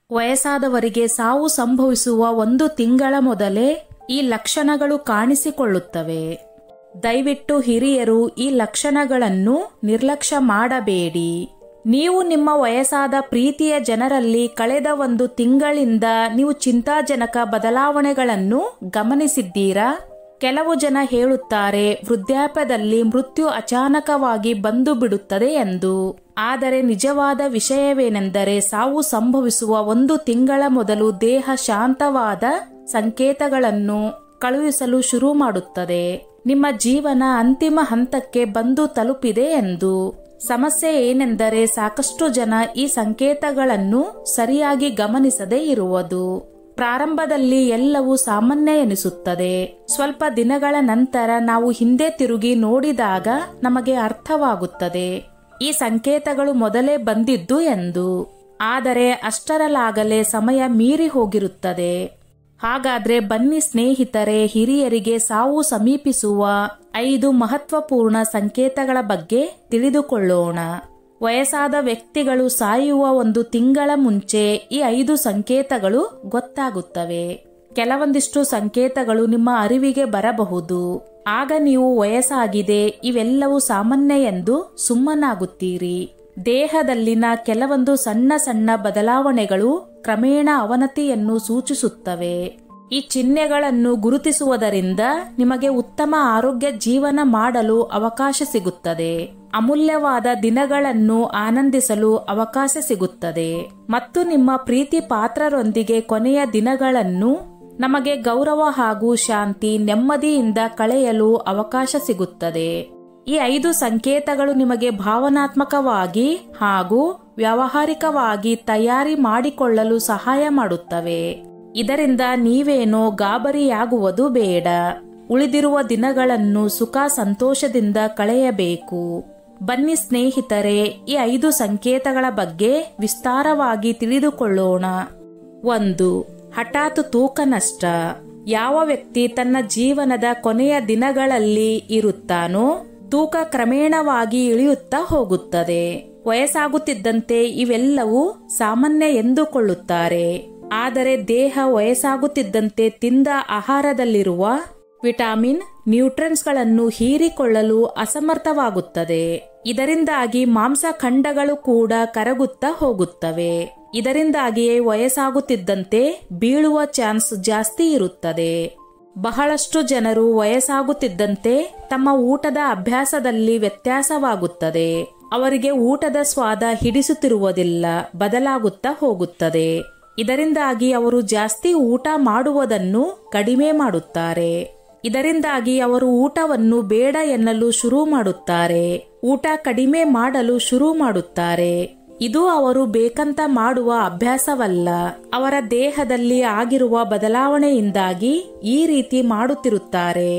ವಯಸ್ಸಾದವರಿಗೆ ಸಾವು ಸಂಭವಿಸುವ 1 ತಿಂಗಳ ಮೊದಲೇ ಈ ಲಕ್ಷಣಗಳು ಕಾಣಿಸಿಕೊಳ್ಳುತ್ತವೆ. ದಯವಿಟ್ಟು ಹಿರಿಯರು ಈ ಲಕ್ಷಣಗಳನ್ನು ನಿರ್ಲಕ್ಷ್ಯ ಮಾಡಬೇಡಿ. ನೀವು ನಿಮ್ಮ ವಯಸ್ಸಾದ ಪ್ರೀತಿಯ ಜನರಲ್ಲಿ ಕಳೆದ 1 ತಿಂಗಳಿಂದ ನೀವು ಚಿಂತಾಜನಕ ಬದಲಾವಣೆಗಳನ್ನು ಗಮನಿಸಿದ್ದೀರಾ? ಕೆಲವು ಜನ ಹೇಳುತ್ತಾರೆ ವೃದ್ಧಾಪ್ಯದಲ್ಲಿ ಮೃತ್ಯು ಅಚಾನಕವಾಗಿ ಬಂದು ಬಿಡುತ್ತದೆ ಎಂದು. ಆದರೆ ನಿಜವಾದ ವಿಷಯವೇನೆಂದರೆ ಸಾವು ಸಂಭವಿಸುವ 1 ತಿಂಗಳ ಮೊದಲು ದೇಹ ಶಾಂತವಾದ ಸಂಕೇತಗಳನ್ನು ಕಳುಹಿಸಲು ಶುರು ಮಾಡುತ್ತದೆ. ನಿಮ್ಮ ಜೀವನ ಅಂತಿಮ ಹಂತಕ್ಕೆ ಬಂದು ತಲುಪಿದೆ ಎಂದು. ಸಮಸ್ಯೆ ಏನೆಂದರೆ ಸಾಕಷ್ಟು ಜನ ಈ ಸಂಕೇತಗಳನ್ನು ಸರಿಯಾಗಿ ಗಮನಿಸದೇ ಇರುವುದು. ಪ್ರಾರಂಭದಲ್ಲಿ ಎಲ್ಲವೂ ಸಾಮಾನ್ಯ ಎನಿಸುತ್ತದೆ. ಸ್ವಲ್ಪ ದಿನಗಳ ನಂತರ ನಾವು ಹಿಂದೆ ತಿರುಗಿ ನೋಡಿದಾಗ ನಮಗೆ ಅರ್ಥವಾಗುತ್ತದೆ ಈ ಸಂಕೇತಗಳು ಮೊದಲೇ ಬಂದಿದ್ದು ಎಂದು. ಆದರೆ ಅಷ್ಟರಲ್ಲಾಗಲೇ ಸಮಯ ಮೀರಿ ಹೋಗಿರುತ್ತದೆ. ಹಾಗಾದ್ರೆ ಬನ್ನಿ ಸ್ನೇಹಿತರೆ, ಹಿರಿಯರಿಗೆ ಸಾವು ಸಮೀಪಿಸುವ 5 ಮಹತ್ವಪೂರ್ಣ ಸಂಕೇತಗಳ ಬಗ್ಗೆ ತಿಳಿದುಕೊಳ್ಳೋಣ. ವಯಸ್ಸಾದ ವ್ಯಕ್ತಿಗಳು ಸಾಯುವ 1 ತಿಂಗಳ ಮುಂಚೆ ಈ 5 ಸಂಕೇತಗಳು ಗೊತ್ತಾಗುತ್ತವೆ. ಕೆಲವೊಂದಿಷ್ಟು ಸಂಕೇತಗಳು ನಿಮ್ಮ ಅರಿವಿಗೆ ಬರಬಹುದು. ಆಗ ನೀವು ವಯಸ್ಸಾಗಿದೆ, ಇವೆಲ್ಲವೂ ಸಾಮಾನ್ಯ ಎಂದು ಸುಮ್ಮನಾಗುತ್ತೀರಿ. ದೇಹದಲ್ಲಿನ ಕೆಲವೊಂದು ಸಣ್ಣ ಸಣ್ಣ ಬದಲಾವಣೆಗಳು ಕ್ರಮೇಣ ಅವನತಿಯನ್ನು ಸೂಚಿಸುತ್ತವೆ. ಈ ಚಿಹ್ನೆಗಳನ್ನು ಗುರುತಿಸುವುದರಿಂದ ನಿಮಗೆ ಉತ್ತಮ ಆರೋಗ್ಯ ಜೀವನ ಮಾಡಲು ಅವಕಾಶ ಸಿಗುತ್ತದೆ. ಅಮೂಲ್ಯವಾದ ದಿನಗಳನ್ನು ಆನಂದಿಸಲು ಅವಕಾಶ ಸಿಗುತ್ತದೆ ಮತ್ತು ನಿಮ್ಮ ಪ್ರೀತಿ ಪಾತ್ರರೊಂದಿಗೆ ಕೊನೆಯ ದಿನಗಳನ್ನು ನಮಗೆ ಗೌರವ ಹಾಗೂ ಶಾಂತಿ ನೆಮ್ಮದಿಯಿಂದ ಕಳೆಯಲು ಅವಕಾಶ ಸಿಗುತ್ತದೆ. ಈ 5 ಸಂಕೇತಗಳು ನಿಮಗೆ ಭಾವನಾತ್ಮಕವಾಗಿ ಹಾಗೂ ವ್ಯಾವಹಾರಿಕವಾಗಿ ತಯಾರಿ ಮಾಡಿಕೊಳ್ಳಲು ಸಹಾಯ ಮಾಡುತ್ತವೆ. ಇದರಿಂದ ನೀವೇನೋ ಗಾಬರಿಯಾಗುವುದು ಬೇಡ. ಉಳಿದಿರುವ ದಿನಗಳನ್ನು ಸುಖ ಸಂತೋಷದಿಂದ ಕಳೆಯಬೇಕು. ಬನ್ನಿ ಸ್ನೇಹಿತರೆ, ಈ 5 ಸಂಕೇತಗಳ ಬಗ್ಗೆ ವಿಸ್ತಾರವಾಗಿ ತಿಳಿದುಕೊಳ್ಳೋಣ. 1. ಹಠಾತ್ ತೂಕ ನಷ್ಟ. ಯಾವ ವ್ಯಕ್ತಿ ತನ್ನ ಜೀವನದ ಕೊನೆಯ ದಿನಗಳಲ್ಲಿ ಇರುತ್ತಾನೋ ತೂಕ ಕ್ರಮೇಣವಾಗಿ ಇಳಿಯುತ್ತಾ ಹೋಗುತ್ತದೆ. ವಯಸ್ಸಾಗುತ್ತಿದ್ದಂತೆ ಇವೆಲ್ಲವೂ ಸಾಮಾನ್ಯ ಎಂದುಕೊಳ್ಳುತ್ತಾರೆ. ಆದರೆ ದೇಹ ವಯಸ್ಸಾಗುತ್ತಿದ್ದಂತೆ ತಿಂದ ಆಹಾರದಲ್ಲಿರುವ ವಿಟಮಿನ್, ನ್ಯೂಟ್ರಿಯೆಂಟ್ಸ್ಗಳನ್ನು ಹೀರಿಕೊಳ್ಳಲು ಅಸಮರ್ಥವಾಗುತ್ತದೆ. ಇದರಿಂದಾಗಿ ಮಾಂಸಖಂಡಗಳು ಕೂಡ ಕರಗುತ್ತಾ ಹೋಗುತ್ತವೆ. ಇದರಿಂದಾಗಿಯೇ ವಯಸ್ಸಾಗುತ್ತಿದ್ದಂತೆ ಬೀಳುವ ಚಾನ್ಸ್ ಜಾಸ್ತಿ ಇರುತ್ತದೆ. ಬಹಳಷ್ಟು ಜನರು ವಯಸ್ಸಾಗುತ್ತಿದ್ದಂತೆ ತಮ್ಮ ಊಟದ ಅಭ್ಯಾಸದಲ್ಲಿ ವ್ಯತ್ಯಾಸವಾಗುತ್ತದೆ. ಅವರಿಗೆ ಊಟದ ಸ್ವಾದ ಹಿಡಿಸುತ್ತಿರುವುದಿಲ್ಲ, ಬದಲಾಗುತ್ತಾ ಹೋಗುತ್ತದೆ. ಇದರಿಂದಾಗಿ ಅವರು ಜಾಸ್ತಿ ಊಟ ಮಾಡುವುದನ್ನು ಕಡಿಮೆ ಮಾಡುತ್ತಾರೆ. ಇದರಿಂದಾಗಿ ಅವರು ಊಟವನ್ನು ಬೇಡ ಎನ್ನಲು ಶುರು ಮಾಡುತ್ತಾರೆ. ಊಟ ಕಡಿಮೆ ಮಾಡಲು ಶುರು ಮಾಡುತ್ತಾರೆ. ಇದು ಅವರು ಬೇಕಂತ ಮಾಡುವ ಅಭ್ಯಾಸವಲ್ಲ. ಅವರ ದೇಹದಲ್ಲಿ ಆಗಿರುವ ಬದಲಾವಣೆಯಿಂದಾಗಿ ಈ ರೀತಿ ಮಾಡುತ್ತಿರುತ್ತಾರೆ.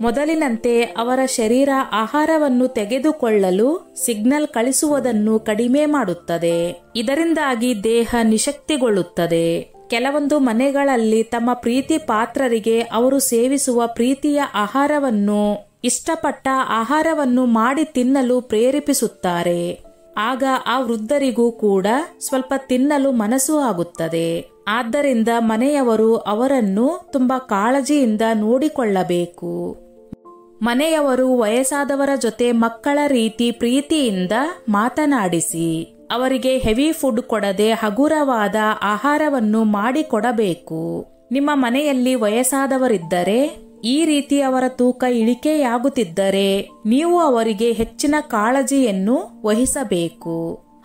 ಮೊದಲಿನಂತೆ ಅವರ ಶರೀರ ಆಹಾರವನ್ನು ತೆಗೆದುಕೊಳ್ಳಲು ಸಿಗ್ನಲ್ ಕಳಿಸುವುದನ್ನು ಕಡಿಮೆ ಮಾಡುತ್ತದೆ. ಇದರಿಂದಾಗಿ ದೇಹ ನಿಶಕ್ತಿಗೊಳ್ಳುತ್ತದೆ. ಕೆಲವೊಂದು ಮನೆಗಳಲ್ಲಿ ತಮ್ಮ ಪ್ರೀತಿ ಪಾತ್ರರಿಗೆ ಅವರು ಸೇವಿಸುವ ಪ್ರೀತಿಯ ಆಹಾರವನ್ನು, ಇಷ್ಟಪಟ್ಟ ಆಹಾರವನ್ನು ಮಾಡಿ ತಿನ್ನಲು ಪ್ರೇರೇಪಿಸುತ್ತಾರೆ. ಆಗ ಆ ವೃದ್ಧರಿಗೂ ಕೂಡ ಸ್ವಲ್ಪ ತಿನ್ನಲು ಮನಸ್ಸು ಆಗುತ್ತದೆ. ಆದ್ದರಿಂದ ಮನೆಯವರು ಅವರನ್ನು ತುಂಬಾ ಕಾಳಜಿಯಿಂದ ನೋಡಿಕೊಳ್ಳಬೇಕು. ಮನೆಯವರು ವಯಸ್ಸಾದವರ ಜೊತೆ ಮಕ್ಕಳ ರೀತಿ ಪ್ರೀತಿಯಿಂದ ಮಾತನಾಡಿಸಿ ಅವರಿಗೆ ಹೆವಿ ಫುಡ್ ಕೊಡದೆ ಹಗುರವಾದ ಆಹಾರವನ್ನು ಮಾಡಿಕೊಡಬೇಕು. ನಿಮ್ಮ ಮನೆಯಲ್ಲಿ ವಯಸ್ಸಾದವರಿದ್ದರೆ ಈ ರೀತಿ ಅವರ ತೂಕ ಇಳಿಕೆಯಾಗುತ್ತಿದ್ದರೆ ನೀವು ಅವರಿಗೆ ಹೆಚ್ಚಿನ ಕಾಳಜಿಯನ್ನು ವಹಿಸಬೇಕು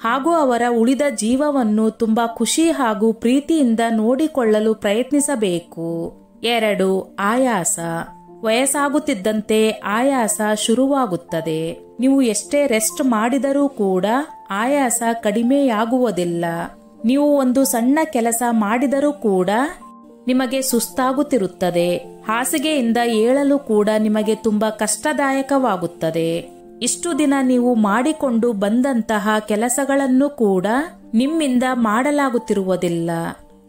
ಹಾಗೂ ಅವರ ಉಳಿದ ಜೀವವನ್ನು ತುಂಬಾ ಖುಷಿ ಹಾಗೂ ಪ್ರೀತಿಯಿಂದ ನೋಡಿಕೊಳ್ಳಲು ಪ್ರಯತ್ನಿಸಬೇಕು. 2. ಆಯಾಸ. ವಯಸ್ಸಾಗುತ್ತಿದ್ದಂತೆ ಆಯಾಸ ಶುರುವಾಗುತ್ತದೆ. ನೀವು ಎಷ್ಟೇ ರೆಸ್ಟ್ ಮಾಡಿದರೂ ಕೂಡ ಆಯಾಸ ಕಡಿಮೆಯಾಗುವುದಿಲ್ಲ. ನೀವು ಒಂದು ಸಣ್ಣ ಕೆಲಸ ಮಾಡಿದರೂ ಕೂಡ ನಿಮಗೆ ಸುಸ್ತಾಗುತ್ತಿರುತ್ತದೆ. ಹಾಸಿಗೆಯಿಂದ ಏಳಲು ಕೂಡ ನಿಮಗೆ ತುಂಬಾ ಕಷ್ಟದಾಯಕವಾಗುತ್ತದೆ. ಇಷ್ಟು ದಿನ ನೀವು ಮಾಡಿಕೊಂಡು ಬಂದಂತಹ ಕೆಲಸಗಳನ್ನು ಕೂಡ ನಿಮ್ಮಿಂದ ಮಾಡಲಾಗುತ್ತಿರುವುದಿಲ್ಲ.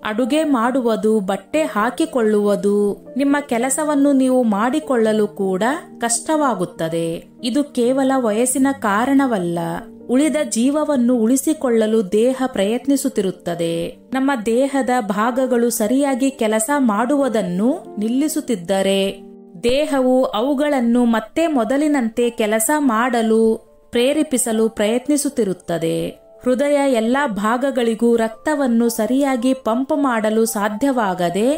ಅಡುಗೆ ಮಾಡುವುದು, ಬಟ್ಟೆ ಹಾಕಿಕೊಳ್ಳುವುದು, ನಿಮ್ಮ ಕೆಲಸವನ್ನು ನೀವು ಮಾಡಿಕೊಳ್ಳಲು ಕೂಡ ಕಷ್ಟವಾಗುತ್ತದೆ. ಇದು ಕೇವಲ ವಯಸ್ಸಿನ ಕಾರಣವಲ್ಲ. ಉಳಿದ ಜೀವವನ್ನು ಉಳಿಸಿಕೊಳ್ಳಲು ದೇಹ ಪ್ರಯತ್ನಿಸುತ್ತಿರುತ್ತದೆ. ನಮ್ಮ ದೇಹದ ಭಾಗಗಳು ಸರಿಯಾಗಿ ಕೆಲಸ ಮಾಡುವುದನ್ನು ನಿಲ್ಲಿಸುತ್ತಿದ್ದರೆ ದೇಹವು ಅವುಗಳನ್ನು ಮತ್ತೆ ಮೊದಲಿನಂತೆ ಕೆಲಸ ಮಾಡಲು ಪ್ರೇರೇಪಿಸಲು ಪ್ರಯತ್ನಿಸುತ್ತಿರುತ್ತದೆ. ಹೃದಯ ಎಲ್ಲಾ ಭಾಗಗಳಿಗೂ ರಕ್ತವನ್ನು ಸರಿಯಾಗಿ ಪಂಪ್ ಮಾಡಲು ಸಾಧ್ಯವಾಗದೆ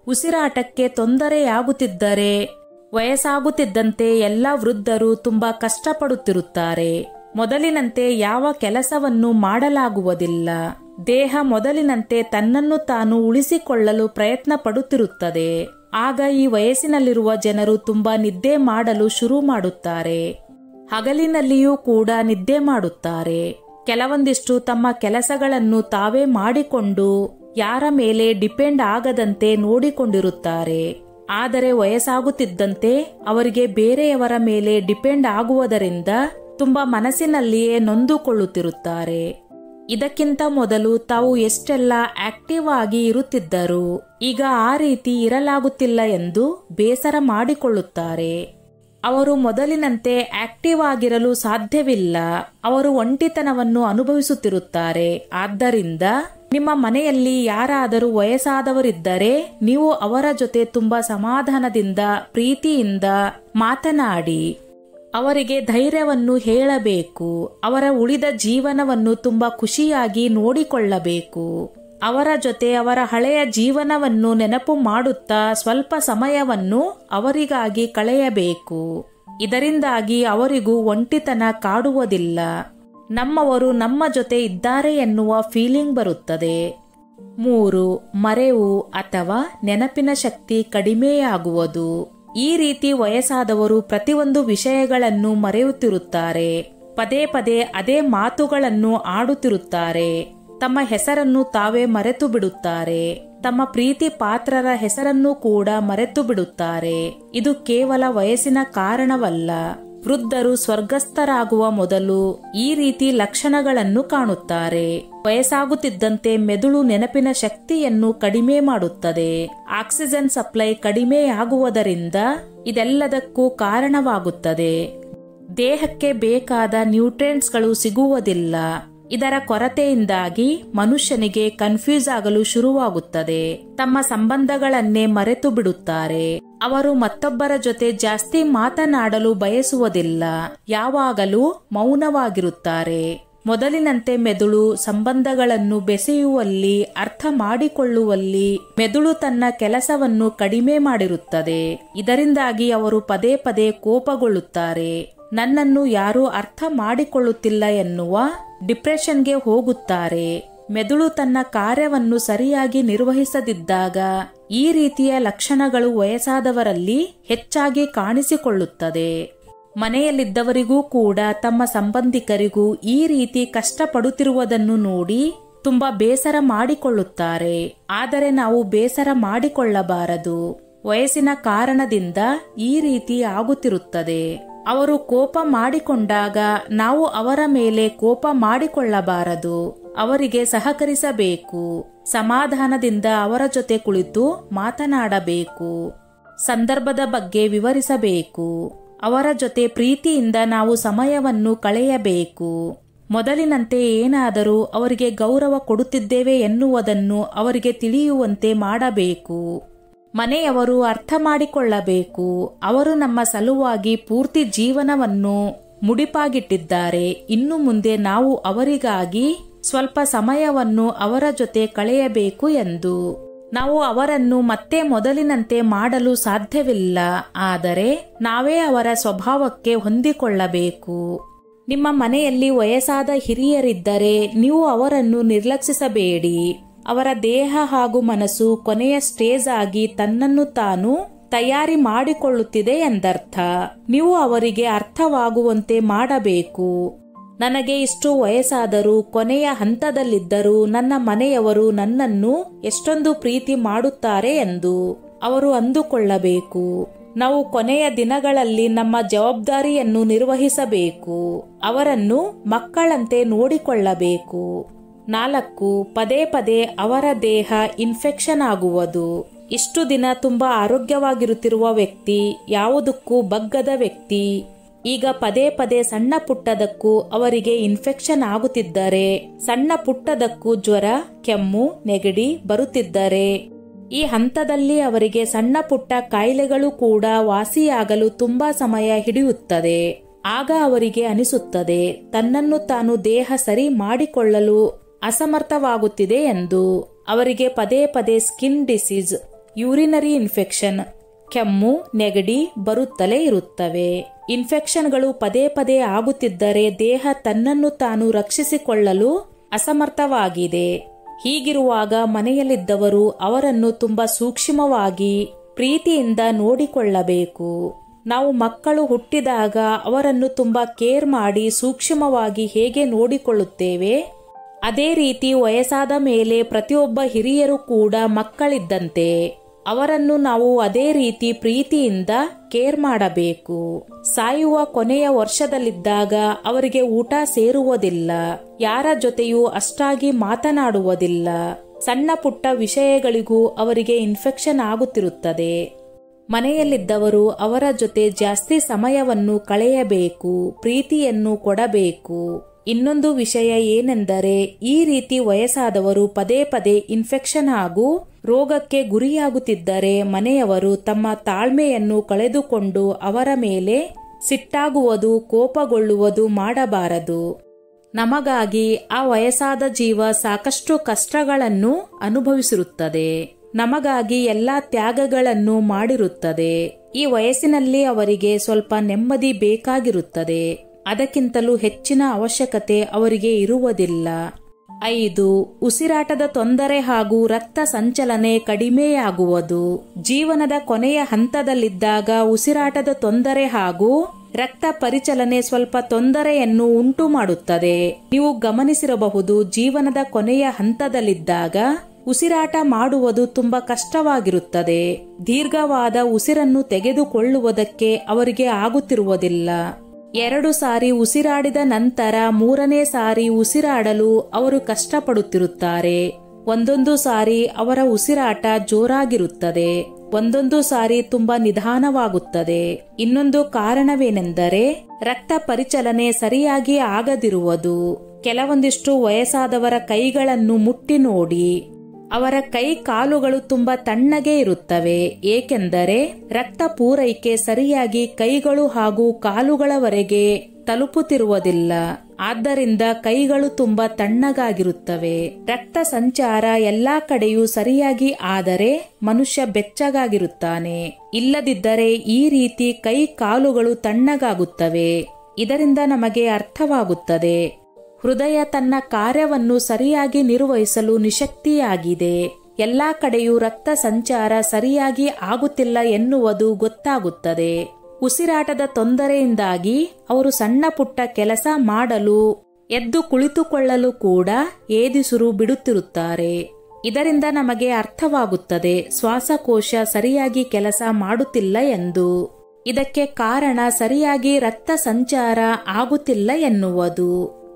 ಉಸಿರಾಟಕ್ಕೆ ತೊಂದರೆಯಾಗುತ್ತಿದ್ದರೆ ವಯಸ್ಸಾಗುತ್ತಿದ್ದಂತೆ ಎಲ್ಲ ವೃದ್ಧರು ತುಂಬಾ ಕಷ್ಟಪಡುತ್ತಿರುತ್ತಾರೆ. ಮೊದಲಿನಂತೆ ಯಾವ ಕೆಲಸವನ್ನು ಮಾಡಲಾಗುವುದಿಲ್ಲ. ದೇಹ ಮೊದಲಿನಂತೆ ತನ್ನನ್ನು ತಾನು ಉಳಿಸಿಕೊಳ್ಳಲು ಪ್ರಯತ್ನ ಪಡುತ್ತಿರುತ್ತದೆ. ಆಗ ಈ ವಯಸ್ಸಿನಲ್ಲಿರುವ ಜನರು ತುಂಬಾ ನಿದ್ದೆ ಮಾಡಲು ಶುರು ಮಾಡುತ್ತಾರೆ. ಹಗಲಿನಲ್ಲಿಯೂ ಕೂಡ ನಿದ್ದೆ ಮಾಡುತ್ತಾರೆ. ಕೆಲವೊಂದಿಷ್ಟು ತಮ್ಮ ಕೆಲಸಗಳನ್ನು ತಾವೇ ಮಾಡಿಕೊಂಡು ಯಾರ ಮೇಲೆ ಡಿಪೆಂಡ್ ಆಗದಂತೆ ನೋಡಿಕೊಂಡಿರುತ್ತಾರೆ. ಆದರೆ ವಯಸ್ಸಾಗುತ್ತಿದ್ದಂತೆ ಅವರಿಗೆ ಬೇರೆಯವರ ಮೇಲೆ ಡಿಪೆಂಡ್ ಆಗುವುದರಿಂದ ತುಂಬಾ ಮನಸ್ಸಿನಲ್ಲಿಯೇ ನೊಂದುಕೊಳ್ಳುತ್ತಿರುತ್ತಾರೆ. ಇದಕ್ಕಿಂತ ಮೊದಲು ತಾವು ಎಷ್ಟೆಲ್ಲ ಆಕ್ಟಿವ್ ಆಗಿ ಇರುತ್ತಿದ್ದರು, ಈಗ ಆ ರೀತಿ ಇರಲಾಗುತ್ತಿಲ್ಲ ಎಂದು ಬೇಸರ ಮಾಡಿಕೊಳ್ಳುತ್ತಾರೆ. ಅವರು ಮೊದಲಿನಂತೆ ಆಕ್ಟಿವ್ ಆಗಿರಲು ಸಾಧ್ಯವಿಲ್ಲ. ಅವರು ಒಂಟಿತನವನ್ನು ಅನುಭವಿಸುತ್ತಿರುತ್ತಾರೆ. ಆದ್ದರಿಂದ ನಿಮ್ಮ ಮನೆಯಲ್ಲಿ ಯಾರಾದರೂ ವಯಸ್ಸಾದವರಿದ್ದರೆ ನೀವು ಅವರ ಜೊತೆ ತುಂಬಾ ಸಮಾಧಾನದಿಂದ, ಪ್ರೀತಿಯಿಂದ ಮಾತನಾಡಿ ಅವರಿಗೆ ಧೈರ್ಯವನ್ನು ಹೇಳಬೇಕು. ಅವರ ಉಳಿದ ಜೀವನವನ್ನು ತುಂಬಾ ಖುಷಿಯಾಗಿ ನೋಡಿಕೊಳ್ಳಬೇಕು. ಅವರ ಜೊತೆ ಅವರ ಹಳೆಯ ಜೀವನವನ್ನು ನೆನಪು ಮಾಡುತ್ತಾ ಸ್ವಲ್ಪ ಸಮಯವನ್ನು ಅವರಿಗಾಗಿ ಕಳೆಯಬೇಕು. ಇದರಿಂದಾಗಿ ಅವರಿಗೂ ಒಂಟಿತನ ಕಾಡುವುದಿಲ್ಲ. ನಮ್ಮವರು ನಮ್ಮ ಜೊತೆ ಇದ್ದಾರೆ ಎನ್ನುವ ಫೀಲಿಂಗ್ ಬರುತ್ತದೆ. 3. ಮರೆವು ಅಥವಾ ನೆನಪಿನ ಶಕ್ತಿ ಕಡಿಮೆಯಾಗುವುದು. ಈ ರೀತಿ ವಯಸ್ಸಾದವರು ಪ್ರತಿಯೊಂದು ವಿಷಯಗಳನ್ನು ಮರೆಯುತ್ತಿರುತ್ತಾರೆ. ಪದೇ ಪದೇ ಅದೇ ಮಾತುಗಳನ್ನು ಆಡುತ್ತಿರುತ್ತಾರೆ. ತಮ್ಮ ಹೆಸರನ್ನು ತಾವೇ ಮರೆತು ಬಿಡುತ್ತಾರೆ. ತಮ್ಮ ಪ್ರೀತಿ ಪಾತ್ರರ ಹೆಸರನ್ನು ಕೂಡ ಮರೆತು ಬಿಡುತ್ತಾರೆ. ಇದು ಕೇವಲ ವಯಸ್ಸಿನ ಕಾರಣವಲ್ಲ. ವೃದ್ಧರು ಸ್ವರ್ಗಸ್ಥರಾಗುವ ಮೊದಲು ಈ ರೀತಿ ಲಕ್ಷಣಗಳನ್ನು ಕಾಣುತ್ತಾರೆ. ವಯಸ್ಸಾಗುತ್ತಿದ್ದಂತೆ ಮೆದುಳು ನೆನಪಿನ ಶಕ್ತಿಯನ್ನು ಕಡಿಮೆ ಮಾಡುತ್ತದೆ. ಆಕ್ಸಿಜನ್ ಸಪ್ಲೈ ಕಡಿಮೆಯಾಗುವುದರಿಂದ ಇದೆಲ್ಲದಕ್ಕೂ ಕಾರಣವಾಗುತ್ತದೆ. ದೇಹಕ್ಕೆ ಬೇಕಾದ ನ್ಯೂಟ್ರಿಯೆಂಟ್ಸ್ಗಳು ಸಿಗುವುದಿಲ್ಲ. ಇದರ ಕೊರತೆಯಿಂದಾಗಿ ಮನುಷ್ಯನಿಗೆ ಕನ್ಫ್ಯೂಸ್ ಆಗಲು ಶುರುವಾಗುತ್ತದೆ. ತಮ್ಮ ಸಂಬಂಧಗಳನ್ನೇ ಮರೆತು ಬಿಡುತ್ತಾರೆ. ಅವರು ಮತ್ತೊಬ್ಬರ ಜೊತೆ ಜಾಸ್ತಿ ಮಾತನಾಡಲು ಬಯಸುವುದಿಲ್ಲ. ಯಾವಾಗಲೂ ಮೌನವಾಗಿರುತ್ತಾರೆ. ಮೊದಲಿನಂತೆ ಮೆದುಳು ಸಂಬಂಧಗಳನ್ನು ಬೆಸೆಯುವಲ್ಲಿ, ಅರ್ಥ ಮಾಡಿಕೊಳ್ಳುವಲ್ಲಿ ಮೆದುಳು ತನ್ನ ಕೆಲಸವನ್ನು ಕಡಿಮೆ ಮಾಡಿರುತ್ತದೆ. ಇದರಿಂದಾಗಿ ಅವರು ಪದೇ ಪದೇ ಕೋಪಗೊಳ್ಳುತ್ತಾರೆ. ನನ್ನನ್ನು ಯಾರೂ ಅರ್ಥ ಮಾಡಿಕೊಳ್ಳುತ್ತಿಲ್ಲ ಎನ್ನುವ ಡಿಪ್ರೆಷನ್ಗೆ ಹೋಗುತ್ತಾರೆ. ಮೆದುಳು ತನ್ನ ಕಾರ್ಯವನ್ನು ಸರಿಯಾಗಿ ನಿರ್ವಹಿಸದಿದ್ದಾಗ ಈ ರೀತಿಯ ಲಕ್ಷಣಗಳು ವಯಸ್ಸಾದವರಲ್ಲಿ ಹೆಚ್ಚಾಗಿ ಕಾಣಿಸಿಕೊಳ್ಳುತ್ತದೆ. ಮನೆಯಲ್ಲಿದ್ದವರಿಗೂ ಕೂಡ ತಮ್ಮ ಸಂಬಂಧಿಕರಿಗೂ ಈ ರೀತಿ ಕಷ್ಟಪಡುತ್ತಿರುವುದನ್ನು ನೋಡಿ ತುಂಬಾ ಬೇಸರ ಮಾಡಿಕೊಳ್ಳುತ್ತಾರೆ. ಆದರೆ ನಾವು ಬೇಸರ ಮಾಡಿಕೊಳ್ಳಬಾರದು. ವಯಸ್ಸಿನ ಕಾರಣದಿಂದ ಈ ರೀತಿ ಆಗುತ್ತಿರುತ್ತದೆ. ಅವರು ಕೋಪ ಮಾಡಿಕೊಂಡಾಗ ನಾವು ಅವರ ಮೇಲೆ ಕೋಪ ಮಾಡಿಕೊಳ್ಳಬಾರದು. ಅವರಿಗೆ ಸಹಕರಿಸಬೇಕು. ಸಮಾಧಾನದಿಂದ ಅವರ ಜೊತೆ ಕುಳಿತು ಮಾತನಾಡಬೇಕು. ಸಂದರ್ಭದ ಬಗ್ಗೆ ವಿವರಿಸಬೇಕು. ಅವರ ಜೊತೆ ಪ್ರೀತಿಯಿಂದ ನಾವು ಸಮಯವನ್ನು ಕಳೆಯಬೇಕು. ಮೊದಲಿನಂತೆ ಏನಾದರೂ ಅವರಿಗೆ ಗೌರವ ಕೊಡುತ್ತಿದ್ದೇವೆ ಎನ್ನುವುದನ್ನು ಅವರಿಗೆ ತಿಳಿಯುವಂತೆ ಮಾಡಬೇಕು. ಮನೆಯವರು ಅರ್ಥ ಮಾಡಿಕೊಳ್ಳಬೇಕು. ಅವರು ನಮ್ಮ ಸಲುವಾಗಿ ಪೂರ್ತಿ ಜೀವನವನ್ನು ಮುಡಿಪಾಗಿಟ್ಟಿದ್ದಾರೆ. ಇನ್ನು ಮುಂದೆ ನಾವು ಅವರಿಗಾಗಿ ಸ್ವಲ್ಪ ಸಮಯವನ್ನು ಅವರ ಜೊತೆ ಕಳೆಯಬೇಕು ಎಂದು. ನಾವು ಅವರನ್ನು ಮತ್ತೆ ಮೊದಲಿನಂತೆ ಮಾಡಲು ಸಾಧ್ಯವಿಲ್ಲ. ಆದರೆ ನಾವೇ ಅವರ ಸ್ವಭಾವಕ್ಕೆ ಹೊಂದಿಕೊಳ್ಳಬೇಕು. ನಿಮ್ಮ ಮನೆಯಲ್ಲಿ ವಯಸ್ಸಾದ ಹಿರಿಯರಿದ್ದರೆ ನೀವು ಅವರನ್ನು ನಿರ್ಲಕ್ಷಿಸಬೇಡಿ. ಅವರ ದೇಹ ಹಾಗೂ ಮನಸ್ಸು ಕೊನೆಯ ಸ್ಟೇಜ್ ಆಗಿ ತನ್ನನ್ನು ತಾನು ತಯಾರಿ ಮಾಡಿಕೊಳ್ಳುತ್ತಿದೆ ಎಂದರ್ಥ. ನೀವು ಅವರಿಗೆ ಅರ್ಥವಾಗುವಂತೆ ಮಾಡಬೇಕು. ನನಗೆ ಇಷ್ಟು ವಯಸ್ಸಾದರೂ ಕೊನೆಯ ಹಂತದಲ್ಲಿದ್ದರೂ ನನ್ನ ಮನೆಯವರು ನನ್ನನ್ನು ಎಷ್ಟೊಂದು ಪ್ರೀತಿ ಮಾಡುತ್ತಾರೆ ಎಂದು ಅವರು ಅಂದುಕೊಳ್ಳಬೇಕು. ನಾವು ಕೊನೆಯ ದಿನಗಳಲ್ಲಿ ನಮ್ಮ ಜವಾಬ್ದಾರಿಯನ್ನು ನಿರ್ವಹಿಸಬೇಕು. ಅವರನ್ನು ಮಕ್ಕಳಂತೆ ನೋಡಿಕೊಳ್ಳಬೇಕು. 4. ಪದೇ ಪದೇ ಅವರ ದೇಹ ಇನ್ಫೆಕ್ಷನ್ ಆಗುವುದು. ಇಷ್ಟು ದಿನ ತುಂಬಾ ಆರೋಗ್ಯವಾಗಿರುತ್ತಿರುವ ವ್ಯಕ್ತಿ, ಯಾವುದಕ್ಕೂ ಬಗ್ಗದ ವ್ಯಕ್ತಿ, ಈಗ ಪದೇ ಪದೇ ಸಣ್ಣ ಪುಟ್ಟದಕ್ಕೂ ಅವರಿಗೆ ಇನ್ಫೆಕ್ಷನ್ ಆಗುತ್ತಿದ್ದರೆ, ಸಣ್ಣ ಪುಟ್ಟದಕ್ಕೂ ಜ್ವರ, ಕೆಮ್ಮು, ನೆಗಡಿ ಬರುತ್ತಿದ್ದರೆ, ಈ ಹಂತದಲ್ಲಿ ಅವರಿಗೆ ಸಣ್ಣ ಪುಟ್ಟ ಕಾಯಿಲೆಗಳು ಕೂಡ ವಾಸಿಯಾಗಲು ತುಂಬಾ ಸಮಯ ಹಿಡಿಯುತ್ತದೆ. ಆಗ ಅವರಿಗೆ ಅನಿಸುತ್ತದೆ ತನ್ನನ್ನು ತಾನು ದೇಹ ಸರಿ ಮಾಡಿಕೊಳ್ಳಲು ಅಸಮರ್ಥವಾಗುತ್ತಿದೆ ಎಂದು. ಅವರಿಗೆ ಪದೇ ಪದೇ ಸ್ಕಿನ್ ಡಿಸೀಸ್, ಯೂರಿನರಿ ಇನ್ಫೆಕ್ಷನ್, ಕೆಮ್ಮು, ನೆಗಡಿ ಬರುತ್ತಲೇ ಇರುತ್ತವೆ. ಇನ್ಫೆಕ್ಷನ್ಗಳು ಪದೇ ಪದೇ ಆಗುತ್ತಿದ್ದರೆ ದೇಹ ತನ್ನನ್ನು ತಾನು ರಕ್ಷಿಸಿಕೊಳ್ಳಲು ಅಸಮರ್ಥವಾಗಿದೆ. ಹೀಗಿರುವಾಗ ಮನೆಯಲ್ಲಿದ್ದವರು ಅವರನ್ನು ತುಂಬಾ ಸೂಕ್ಷ್ಮವಾಗಿ ಪ್ರೀತಿಯಿಂದ ನೋಡಿಕೊಳ್ಳಬೇಕು. ನಾವು ಮಕ್ಕಳು ಹುಟ್ಟಿದಾಗ ಅವರನ್ನು ತುಂಬಾ ಕೇರ್ ಮಾಡಿ ಸೂಕ್ಷ್ಮವಾಗಿ ಹೇಗೆ ನೋಡಿಕೊಳ್ಳುತ್ತೇವೆ, ಅದೇ ರೀತಿ ವಯಸ್ಸಾದ ಮೇಲೆ ಪ್ರತಿಯೊಬ್ಬ ಹಿರಿಯರು ಕೂಡ ಮಕ್ಕಳಿದ್ದಂತೆ ಅವರನ್ನು ನಾವು ಅದೇ ರೀತಿ ಪ್ರೀತಿಯಿಂದ ಕೇರ್ ಮಾಡಬೇಕು. ಸಾಯುವ ಕೊನೆಯ ವರ್ಷದಲ್ಲಿದ್ದಾಗ ಅವರಿಗೆ ಊಟ ಸೇರುವುದಿಲ್ಲ, ಯಾರ ಜೊತೆಯೂ ಅಷ್ಟಾಗಿ ಮಾತನಾಡುವುದಿಲ್ಲ, ಸಣ್ಣ ಪುಟ್ಟ ವಿಷಯಗಳಿಗೂ ಅವರಿಗೆ ಇನ್ಫೆಕ್ಷನ್ ಆಗುತ್ತಿರುತ್ತದೆ. ಮನೆಯಲ್ಲಿದ್ದವರು ಅವರ ಜೊತೆ ಜಾಸ್ತಿ ಸಮಯವನ್ನು ಕಳೆಯಬೇಕು, ಪ್ರೀತಿಯನ್ನು ಕೊಡಬೇಕು. ಇನ್ನೊಂದು ವಿಷಯ ಏನೆಂದರೆ, ಈ ರೀತಿ ವಯಸ್ಸಾದವರು ಪದೇ ಪದೇ ಇನ್ಫೆಕ್ಷನ್ ಹಾಗೂ ರೋಗಕ್ಕೆ ಗುರಿಯಾಗುತ್ತಿದ್ದರೆ ಮನೆಯವರು ತಮ್ಮ ತಾಳ್ಮೆಯನ್ನು ಕಳೆದುಕೊಂಡು ಅವರ ಮೇಲೆ ಸಿಟ್ಟಾಗುವುದು, ಕೋಪಗೊಳ್ಳುವುದು ಮಾಡಬಾರದು. ನಮಗಾಗಿ ಆ ವಯಸ್ಸಾದ ಜೀವ ಸಾಕಷ್ಟು ಕಷ್ಟಗಳನ್ನು ಅನುಭವಿಸಿರುತ್ತದೆ, ನಮಗಾಗಿ ಎಲ್ಲಾ ತ್ಯಾಗಗಳನ್ನು ಮಾಡಿರುತ್ತದೆ. ಈ ವಯಸ್ಸಿನಲ್ಲಿ ಅವರಿಗೆ ಸ್ವಲ್ಪ ನೆಮ್ಮದಿ ಬೇಕಾಗಿರುತ್ತದೆ, ಅದಕ್ಕಿಂತಲೂ ಹೆಚ್ಚಿನ ಅವಶ್ಯಕತೆ ಅವರಿಗೆ ಇರುವುದಿಲ್ಲ. 5. ಉಸಿರಾಟದ ತೊಂದರೆ ಹಾಗೂ ರಕ್ತ ಸಂಚಲನೆ ಕಡಿಮೆಯಾಗುವುದು. ಜೀವನದ ಕೊನೆಯ ಹಂತದಲ್ಲಿದ್ದಾಗ ಉಸಿರಾಟದ ತೊಂದರೆ ಹಾಗೂ ರಕ್ತ ಪರಿಚಲನೆ ಸ್ವಲ್ಪ ತೊಂದರೆಯನ್ನು ಉಂಟು ಮಾಡುತ್ತದೆ. ನೀವು ಗಮನಿಸಿರಬಹುದು, ಜೀವನದ ಕೊನೆಯ ಹಂತದಲ್ಲಿದ್ದಾಗ ಉಸಿರಾಟ ಮಾಡುವುದು ತುಂಬಾ ಕಷ್ಟವಾಗಿರುತ್ತದೆ. ದೀರ್ಘವಾದ ಉಸಿರನ್ನು ತೆಗೆದುಕೊಳ್ಳುವುದಕ್ಕೆ ಅವರಿಗೆ ಆಗುತ್ತಿರುವುದಿಲ್ಲ. 2 ಸಾರಿ ಉಸಿರಾಡಿದ ನಂತರ 3ನೇ ಸಾರಿ ಉಸಿರಾಡಲು ಅವರು ಕಷ್ಟಪಡುತ್ತಿರುತ್ತಾರೆ. ಒಂದೊಂದು ಸಾರಿ ಅವರ ಉಸಿರಾಟ ಜೋರಾಗಿರುತ್ತದೆ, ಒಂದೊಂದು ಸಾರಿ ತುಂಬಾ ನಿಧಾನವಾಗುತ್ತದೆ. ಇನ್ನೊಂದು ಕಾರಣವೇನೆಂದರೆ ರಕ್ತ ಪರಿಚಲನೆ ಸರಿಯಾಗಿ ಆಗದಿರುವುದು. ಕೆಲವೊಂದಿಷ್ಟು ವಯಸ್ಸಾದವರ ಕೈಗಳನ್ನು ಮುಟ್ಟಿ ನೋಡಿ, ಅವರ ಕೈ ಕಾಲುಗಳು ತುಂಬಾ ತಣ್ಣಗೆ ಇರುತ್ತವೆ, ಏಕೆಂದರೆ ರಕ್ತ ಪೂರೈಕೆ ಸರಿಯಾಗಿ ಕೈಗಳು ಹಾಗೂ ಕಾಲುಗಳವರೆಗೆ ತಲುಪುತ್ತಿರುವುದಿಲ್ಲ. ಆದ್ದರಿಂದ ಕೈಗಳು ತುಂಬಾ ತಣ್ಣಗಾಗಿರುತ್ತವೆ. ರಕ್ತ ಸಂಚಾರ ಎಲ್ಲಾ ಕಡೆಯೂ ಸರಿಯಾಗಿ ಆದರೆ ಮನುಷ್ಯ ಬೆಚ್ಚಗಾಗಿರುತ್ತಾನೆ. ಇಲ್ಲದಿದ್ದರೆ ಈ ರೀತಿ ಕೈ ಕಾಲುಗಳು ತಣ್ಣಗಾಗುತ್ತವೆ. ಇದರಿಂದ ನಮಗೆ ಅರ್ಥವಾಗುತ್ತದೆ, ಹೃದಯ ತನ್ನ ಕಾರ್ಯವನ್ನು ಸರಿಯಾಗಿ ನಿರ್ವಹಿಸಲು ನಿಶಕ್ತಿಯಾಗಿದೆ. ಎಲ್ಲಾ ಕಡೆಯೂ ರಕ್ತ ಸಂಚಾರ ಸರಿಯಾಗಿ ಆಗುತ್ತಿಲ್ಲ ಎನ್ನುವುದು ಗೊತ್ತಾಗುತ್ತದೆ. ಉಸಿರಾಟದ ತೊಂದರೆಯಿಂದಾಗಿ ಅವರು ಸಣ್ಣ ಪುಟ್ಟ ಕೆಲಸ ಮಾಡಲು, ಎದ್ದು ಕುಳಿತುಕೊಳ್ಳಲು ಕೂಡ ಏದಿಸುರು ಬಿಡುತ್ತಿರುತ್ತಾರೆ. ಇದರಿಂದ ನಮಗೆ ಅರ್ಥವಾಗುತ್ತದೆ ಶ್ವಾಸಕೋಶ ಸರಿಯಾಗಿ ಕೆಲಸ ಮಾಡುತ್ತಿಲ್ಲ ಎಂದು. ಇದಕ್ಕೆ ಕಾರಣ ಸರಿಯಾಗಿ ರಕ್ತ ಸಂಚಾರ ಆಗುತ್ತಿಲ್ಲ ಎನ್ನುವುದು.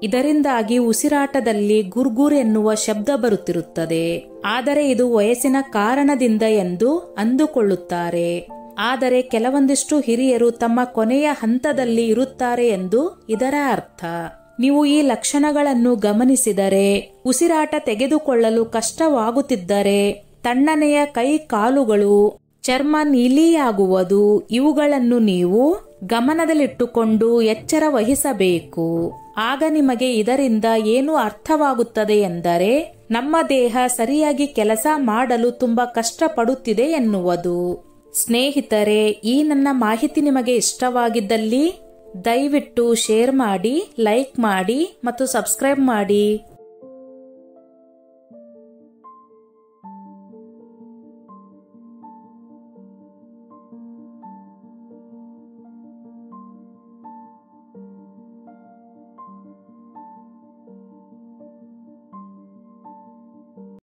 ಇದರಿಂದಾಗಿ ಉಸಿರಾಟದಲ್ಲಿ ಗುರ್ಗುರ್ ಎನ್ನುವ ಶಬ್ದ ಬರುತ್ತಿರುತ್ತದೆ. ಆದರೆ ಇದು ವಯಸ್ಸಿನ ಕಾರಣದಿಂದ ಎಂದು ಅಂದುಕೊಳ್ಳುತ್ತಾರೆ. ಆದರೆ ಕೆಲವೊಂದಿಷ್ಟು ಹಿರಿಯರು ತಮ್ಮ ಕೊನೆಯ ಹಂತದಲ್ಲಿ ಇರುತ್ತಾರೆ ಎಂದು ಇದರ ಅರ್ಥ. ನೀವು ಈ ಲಕ್ಷಣಗಳನ್ನು ಗಮನಿಸಿದರೆ, ಉಸಿರಾಟ ತೆಗೆದುಕೊಳ್ಳಲು ಕಷ್ಟವಾಗುತ್ತಿದ್ದರೆ, ತಣ್ಣನೆಯ ಕೈ ಕಾಲುಗಳು, ಚರ್ಮ ನೀಲಿಯಾಗುವುದು, ಇವುಗಳನ್ನು ನೀವು ಗಮನದಲ್ಲಿಟ್ಟುಕೊಂಡು ಎಚ್ಚರ ವಹಿಸಬೇಕು. ಆಗ ನಿಮಗೆ ಇದರಿಂದ ಏನು ಅರ್ಥವಾಗುತ್ತದೆ ಎಂದರೆ, ನಮ್ಮ ದೇಹ ಸರಿಯಾಗಿ ಕೆಲಸ ಮಾಡಲು ತುಂಬಾ ಕಷ್ಟಪಡುತ್ತಿದೆ ಎನ್ನುವುದು. ಸ್ನೇಹಿತರೆ, ಈ ನನ್ನ ಮಾಹಿತಿ ನಿಮಗೆ ಇಷ್ಟವಾಗಿದ್ದಲ್ಲಿ ದಯವಿಟ್ಟು ಶೇರ್ ಮಾಡಿ, ಲೈಕ್ ಮಾಡಿ ಮತ್ತು ಸಬ್ಸ್ಕ್ರೈಬ್ ಮಾಡಿ.